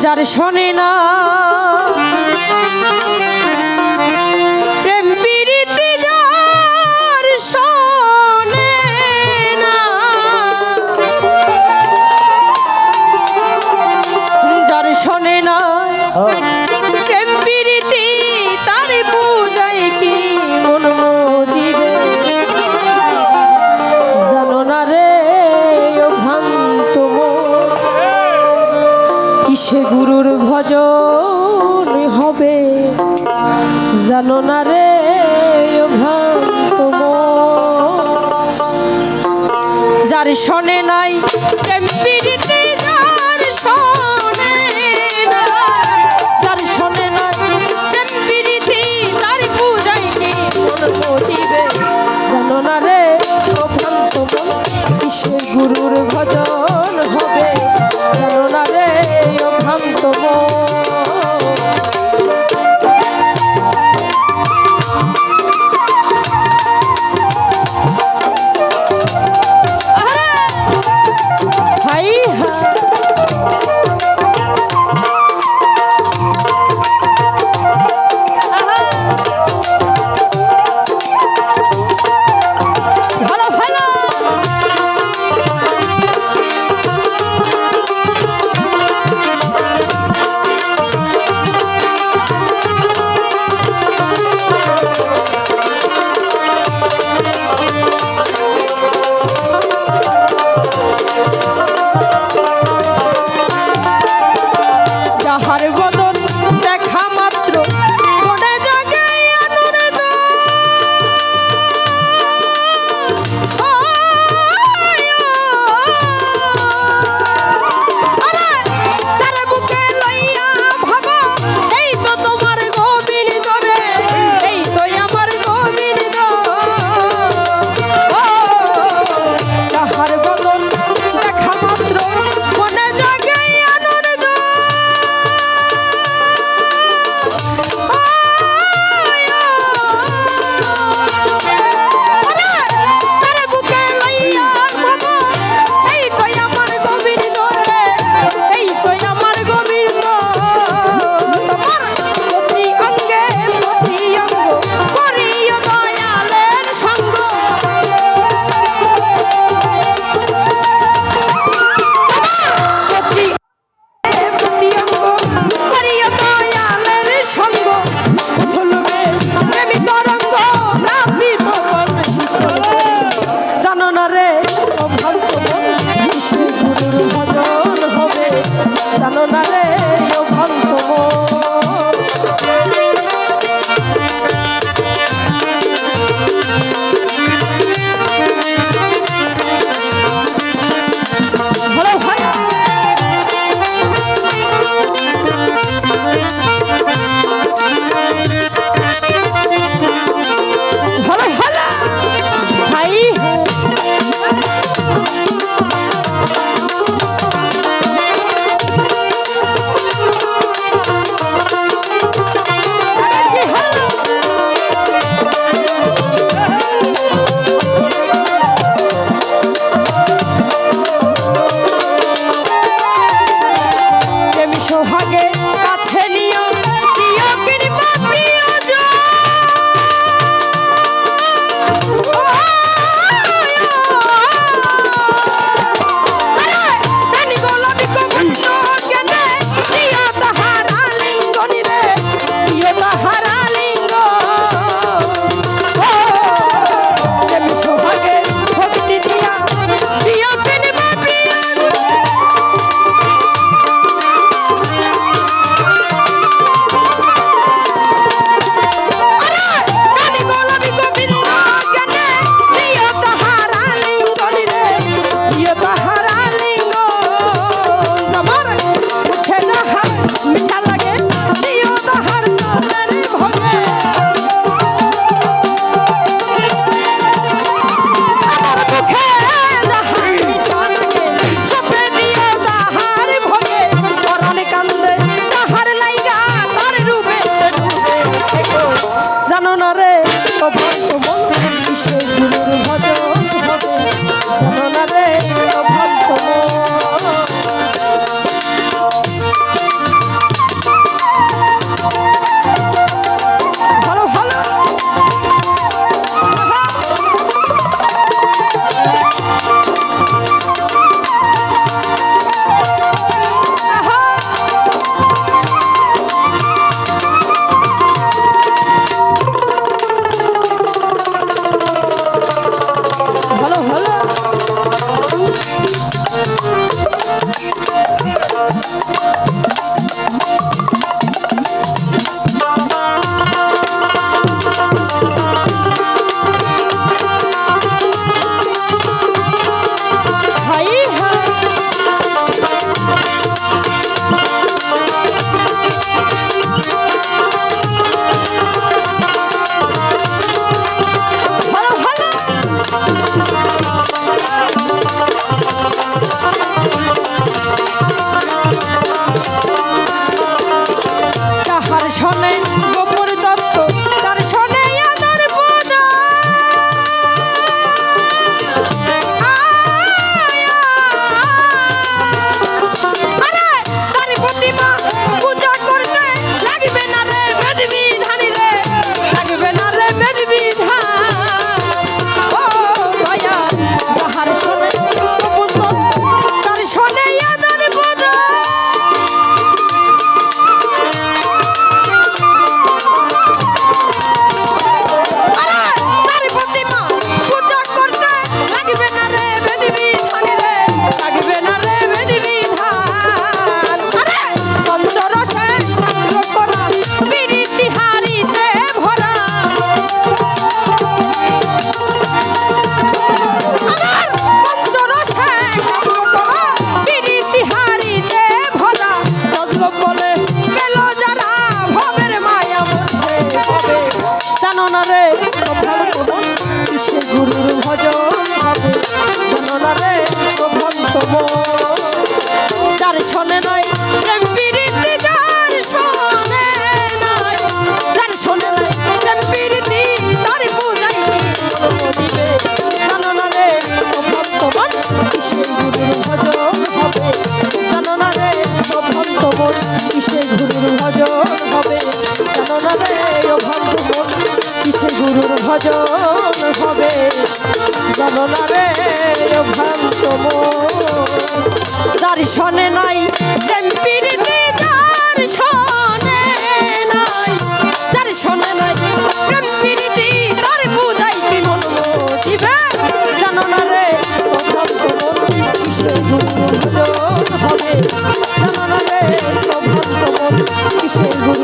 যার শোনে না প্রেম প্রীতি যার শোনে না, যার শোনে না প্রেম প্রীতি তার বুঝায় কি মন মজিবে। জানো না রে ও ভ্রান্ত কিসে গুরুর ভজন হবে, জানো না রে ও ভ্রান্ত যার শোনে নাই প্রেম প্রীতি যার শোনে না, যার শোনে নাই প্রেম প্রীতি তার বুঝাই কি মন মজিবে। জানো না রে ও ভ্রান্ত কিসে গুরুর ভজন হবে, জানো না রে ও ভ্রান্ত না রে ও ভক্ত মন কিসে গুরুর ভজন হবে জানো না রে ও ভক্ত মন ভালো ভালো শোনে গোপর দত্ত তার শোনে আদার পদ আরে তার প্রতিমা পূজা করতে লাগবে না রে বেদ বিধান রে লাগবে না রে বেদ বিধান ও দয়া তাহার শোনে গোপর দত্ত তার শোনে আদার পদ গুরুর ভজন হবে জানো না রে ও ভক্ত মন যার শোনে নয় প্রেম প্রীতি যার শোনে নাই যার শোনে নাই প্রেম প্রীতি তার পূজাই দিবে জানো না রে ও ভক্ত মন কিসে গুরুর ভজন হবে জানো না রে ও ভক্ত মন কিসে গুরুর ভজন হবে জানো না রে ও ভক্ত মন কিসে গুরুর ভজন হবে জানো না রে ভ্রান্ত যার শোনে নাই প্রেম প্রীতি যার শোনে নাই যার শোনে নাই প্রেম প্রীতি তার বুঝাইতে মন দিবে জানো না রে ভ্রান্ত কিসে গুরুর ভজন হবে জানো না রে ভ্রান্ত কিসে